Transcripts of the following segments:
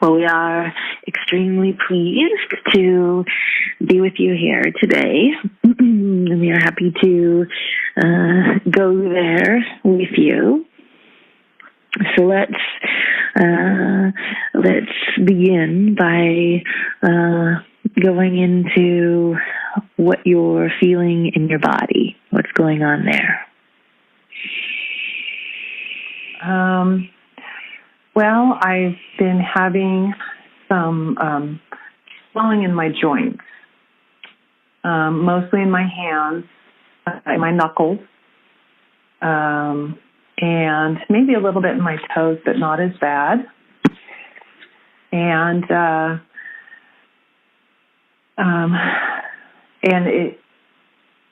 Well, we are extremely pleased to be with you here today. And we are happy to go there with you. So let's begin by going into what you're feeling in your body. What's going on there? Well, I've been having some swelling in my joints, mostly in my hands, my knuckles, and maybe a little bit in my toes, but not as bad. And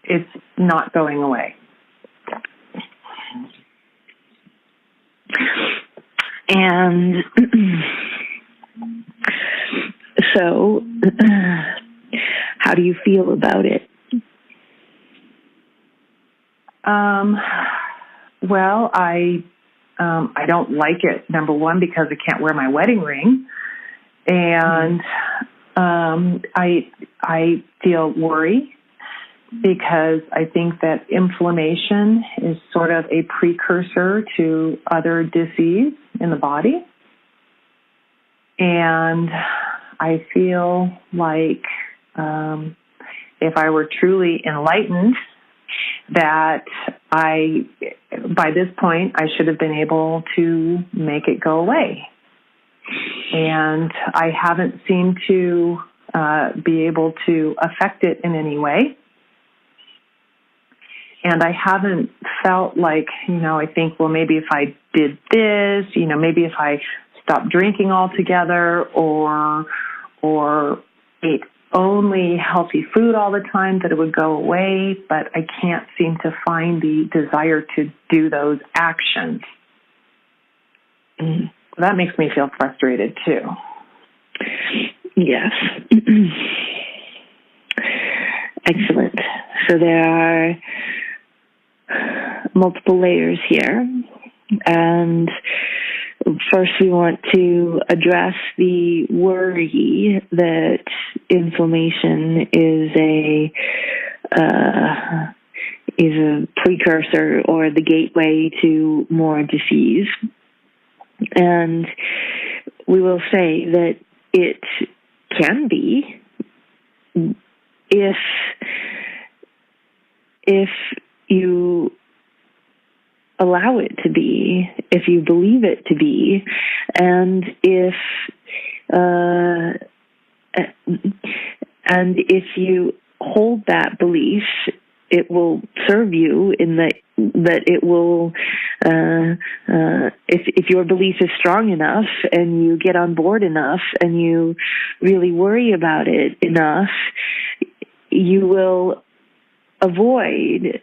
it's not going away. And so, how do you feel about it? Well, I don't like it, number one, because I can't wear my wedding ring. And I feel worry because I think that inflammation is sort of a precursor to other disease in the body. And I feel like if I were truly enlightened, that by this point, I should have been able to make it go away. And I haven't seemed to be able to affect it in any way. And I haven't felt like, I think, well, maybe if I did this, maybe if I stopped drinking altogether or ate only healthy food all the time, that it would go away. But I can't seem to find the desire to do those actions. Mm. That makes me feel frustrated too. Yes. Excellent. So there are multiple layers here. And first we want to address the worry that inflammation is a precursor or the gateway to more disease. And we will say that it can be if you allow it to be, if you believe it to be, and if you hold that belief, it will serve you in that it will, if your belief is strong enough and you get on board enough and you really worry about it enough, you will avoid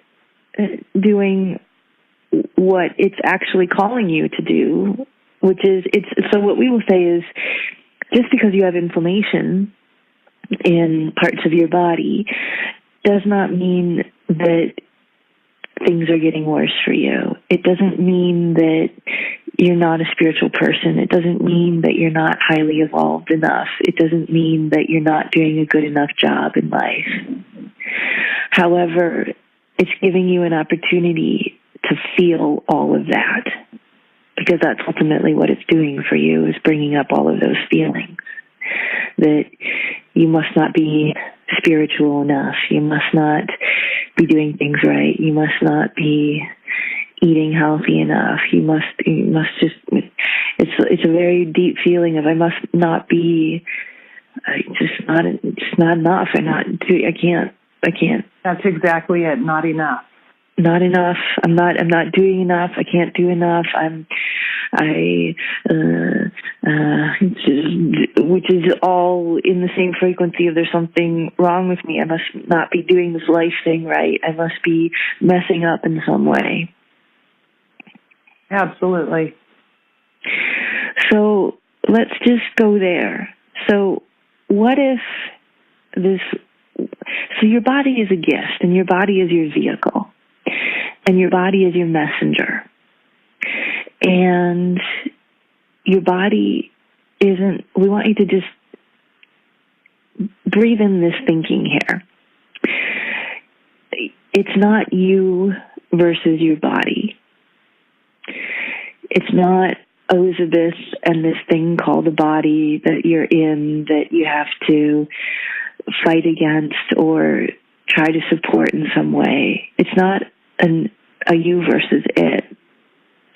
doing what it's actually calling you to do, which is, so what we will say is, just because you have inflammation in parts of your body does not mean that things are getting worse for you. It doesn't mean that you're not a spiritual person. It doesn't mean that you're not highly evolved enough. It doesn't mean that you're not doing a good enough job in life. However, it's giving you an opportunity to feel all of that, because that's ultimately what it's doing for you, is bringing up all of those feelings. That you must not be spiritual enough. You must not be doing things right. You must not be eating healthy enough. You must just, it's a very deep feeling of, I must not be, just not enough. I can't. That's exactly it. Not enough. Not enough. I'm not doing enough. I can't do enough. Which is all in the same frequency of, there's something wrong with me. I must not be doing this life thing right. I must be messing up in some way. Absolutely. So let's just go there. So what if so your body is a gift, and your body is your vehicle, and your body is your messenger. And your body isn't, we want you to just breathe in this thinking here. It's not you versus your body. It's not Elizabeth and this thing called a body that you're in that you have to fight against or try to support in some way. It's not a you versus it.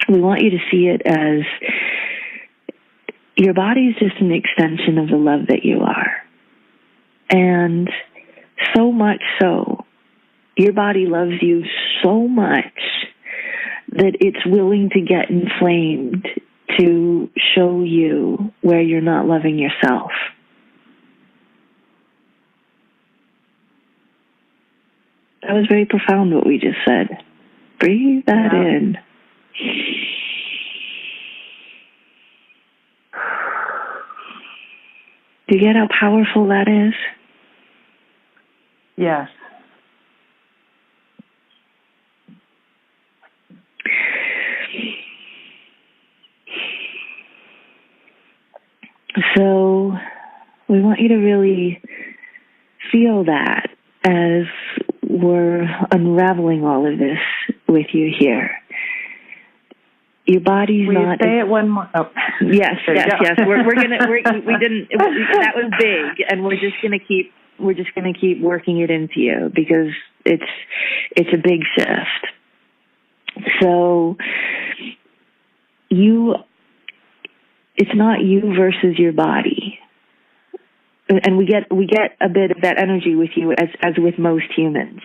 We want you to see it as your body is just an extension of the love that you are. And so much so, your body loves you so much that it's willing to get inflamed to show you where you're not loving yourself. That was very profound what we just said. Breathe that in. Do you get how powerful that is? Yes. So we want you to really feel that as we're unraveling all of this with you here. Your body's Will not. You say it one more. Oh. Yes. We're gonna. We didn't. That was big, and we're just gonna keep working it into you because it's a big shift. So it's not you versus your body. And we get a bit of that energy with you as with most humans,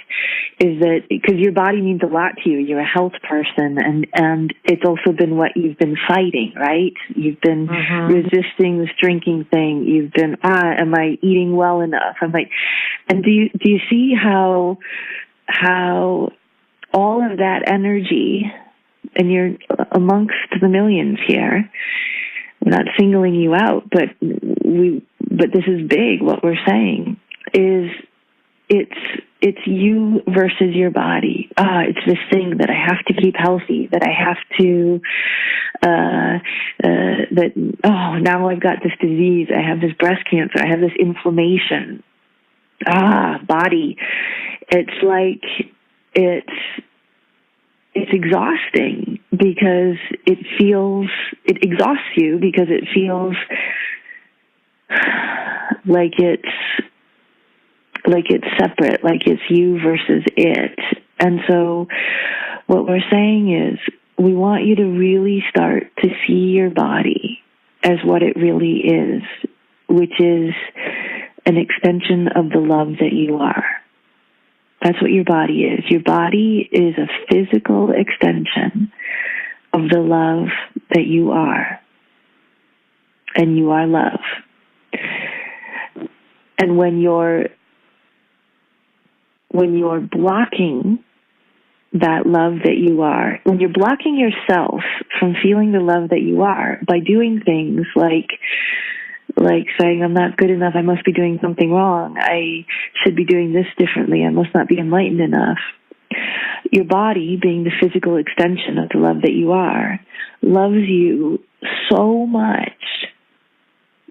is that because your body means a lot to you. You're a health person, and it's also been what you've been fighting, right? You've been resisting this drinking thing. You've been, am I eating well enough? And do you see how all of that energy, and you're amongst the millions here. I'm not singling you out, but this is big. What we're saying is it's you versus your body. It's this thing that I have to keep healthy, that I have to, now I've got this disease, I have this breast cancer, I have this inflammation. Body. It's like, it's exhausting because it exhausts you because it feels like it's separate, like it's you versus it. And so what we're saying is we want you to really start to see your body as what it really is, which is an extension of the love that you are. That's what your body is. Your body is a physical extension of the love that you are. And you are love. And when you're blocking that love that you are, when you're blocking yourself from feeling the love that you are by doing things like saying, I'm not good enough, I must be doing something wrong, I should be doing this differently, I must not be enlightened enough. Your body, being the physical extension of the love that you are, loves you so much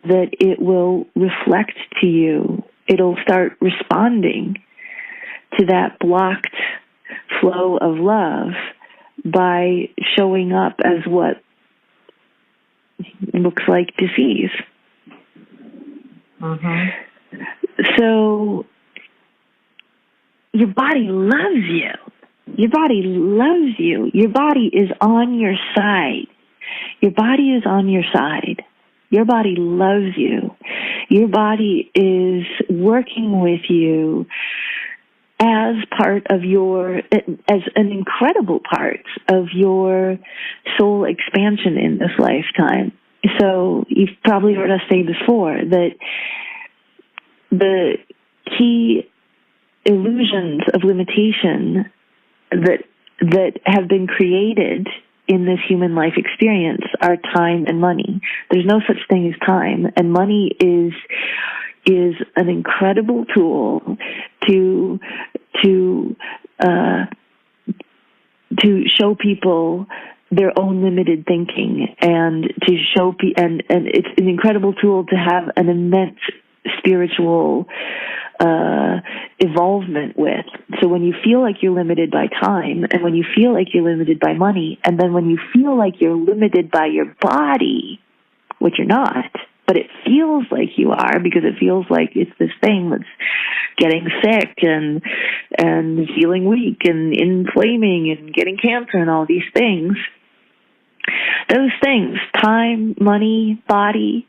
that it will reflect to you. It'll start responding to that blocked flow of love by showing up as what looks like disease. So your body loves you. Your body loves you. Your body is on your side. Your body is on your side. Your body loves you. Your body is working with you as part of as an incredible part of your soul expansion in this lifetime. So you've probably heard us say before that the key illusions of limitation that have been created in this human life experience are time and money. There's no such thing as time, and money is an incredible tool to show people their own limited thinking, and to show and it's an incredible tool to have an immense spiritual evolvement with. So when you feel like you're limited by time, and when you feel like you're limited by money, and then when you feel like you're limited by your body, which you're not, but it feels like you are, because it feels like it's this thing that's getting sick and feeling weak and inflaming and getting cancer and all these things. Those things, time, money, body,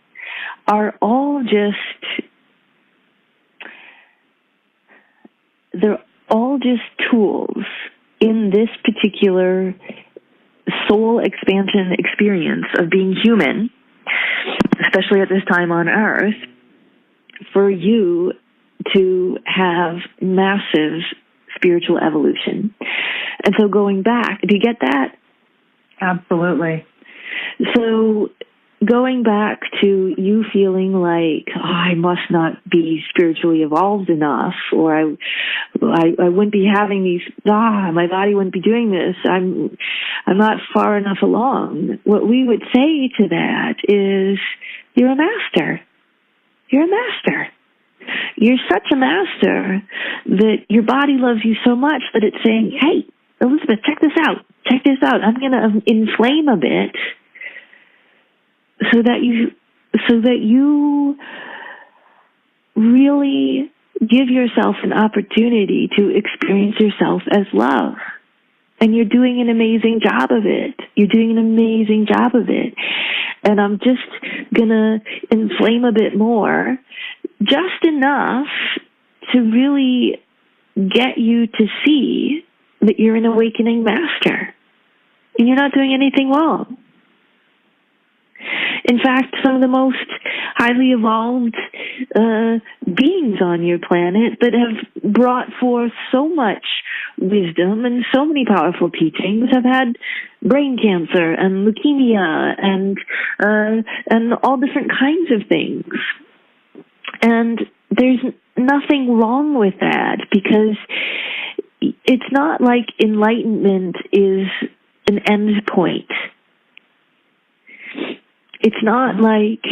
are all they're all just tools in this particular soul expansion experience of being human, especially at this time on Earth, for you to have massive spiritual evolution. And so going back, do you get that? Absolutely. So going back to you feeling like, oh, I must not be spiritually evolved enough, or I wouldn't be having these, my body wouldn't be doing this, I'm not far enough along. What we would say to that is, you're a master. You're a master. You're such a master that your body loves you so much that it's saying, hey, Elizabeth, check this out. Check this out. I'm going to inflame a bit so that you really give yourself an opportunity to experience yourself as love. And you're doing an amazing job of it. You're doing an amazing job of it. And I'm just going to inflame a bit more, just enough to really get you to see that you're an awakening master and you're not doing anything wrong. In fact, some of the most highly evolved beings on your planet that have brought forth so much wisdom and so many powerful teachings have had brain cancer and leukemia and all different kinds of things. And there's nothing wrong with that, because it's not like enlightenment is an end point. It's not like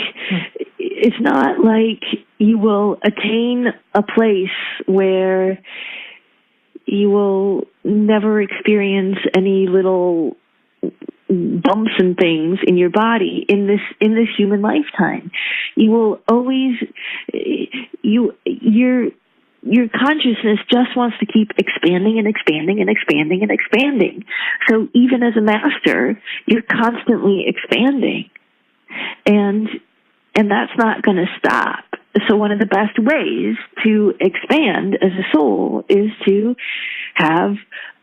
you will attain a place where you will never experience any little bumps and things in your body in this human lifetime. You will always your consciousness just wants to keep expanding and expanding and expanding and expanding. So even as a master, you're constantly expanding. And that's not going to stop. So one of the best ways to expand as a soul is to have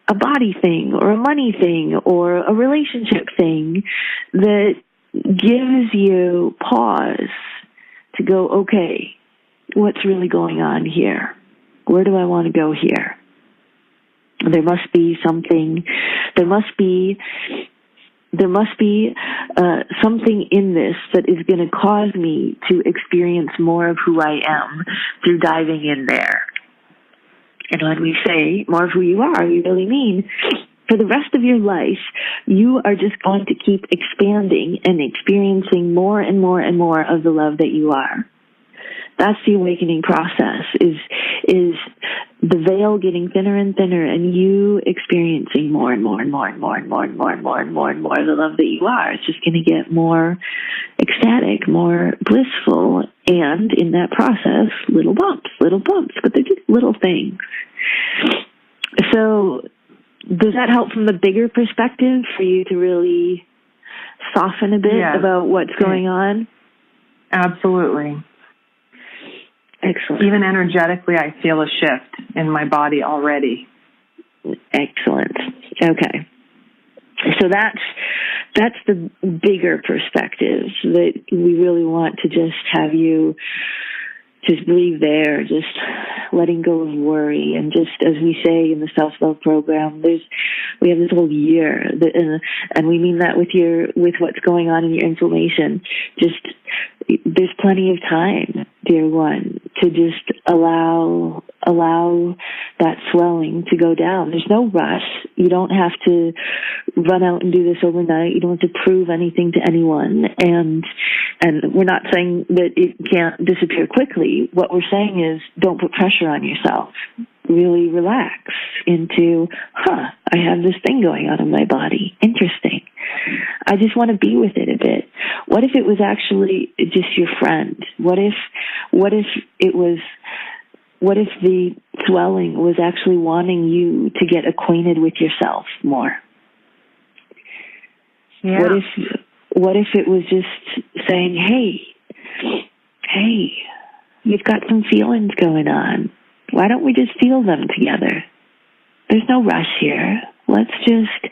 a body thing or a money thing or a relationship thing that gives you pause to go, okay, what's really going on here? Where do I want to go here? There must be something, there must be something in this that is going to cause me to experience more of who I am through diving in there. And when we say more of who you are, we really mean for the rest of your life, you are just going to keep expanding and experiencing more and more and more of the love that you are. That's the awakening process, is the veil getting thinner and thinner and you experiencing more and more and more and more and more and more and more and more and more of the love that you are. It's just going to get more ecstatic, more blissful, and in that process, little bumps, but they're just little things. So does that help from the bigger perspective for you to really soften a bit about what's going on? Absolutely. Excellent. Even energetically, I feel a shift in my body already. Excellent. Okay. So that's the bigger perspective that we really want to just have you just breathe there, just letting go of worry. And just as we say in the self-love program, we have this whole year, and we mean that with what's going on in your inflammation. Just there's plenty of time, dear one, to just allow that swelling to go down. There's no rush. You don't have to run out and do this overnight. You don't have to prove anything to anyone. And we're not saying that it can't disappear quickly. What we're saying is don't put pressure on yourself. Really relax into, I have this thing going on in my body. Interesting. I just want to be with it a bit. What if it was actually just your friend? What if the swelling was actually wanting you to get acquainted with yourself more? Yeah. What if it was just saying, hey, you've got some feelings going on. Why don't we just feel them together? There's no rush here. Let's just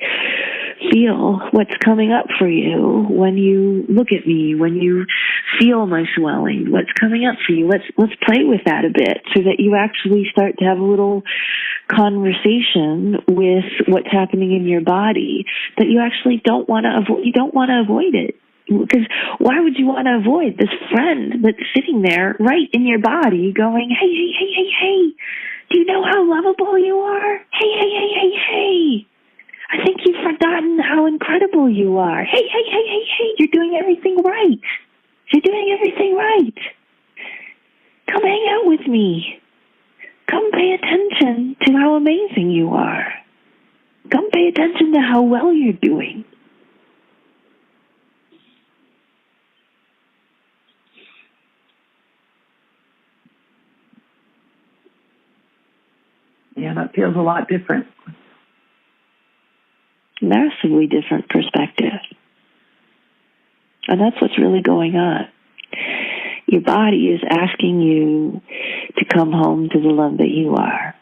feel what's coming up for you when you look at me, when you feel my swelling, what's coming up for you. Let's play with that a bit so that you actually start to have a little conversation with what's happening in your body that you actually don't want to avoid. You don't want to avoid it. Because why would you want to avoid this friend that's sitting there right in your body going, hey, do you know how lovable you are? Hey. I think you've forgotten how incredible you are. Hey, you're doing everything right. You're doing everything right. Come hang out with me. Come pay attention to how amazing you are. Come pay attention to how well you're doing. Yeah, that feels a lot different. Massively different perspective. And that's what's really going on. Your body is asking you to come home to the love that you are.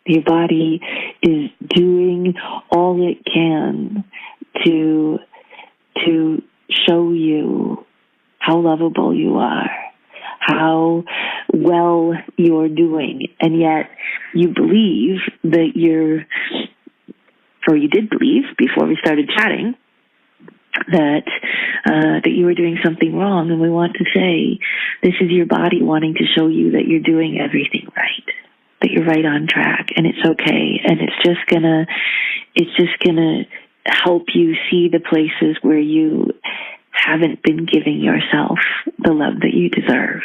Your body is doing all it can to show you how lovable you are, how well you're doing, and yet you believe that you did believe before we started chatting that you were doing something wrong. And we want to say this is your body wanting to show you that you're doing everything right, that you're right on track, and it's okay, and it's just gonna help you see the places where you haven't been giving yourself the love that you deserve.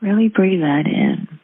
Really breathe that in.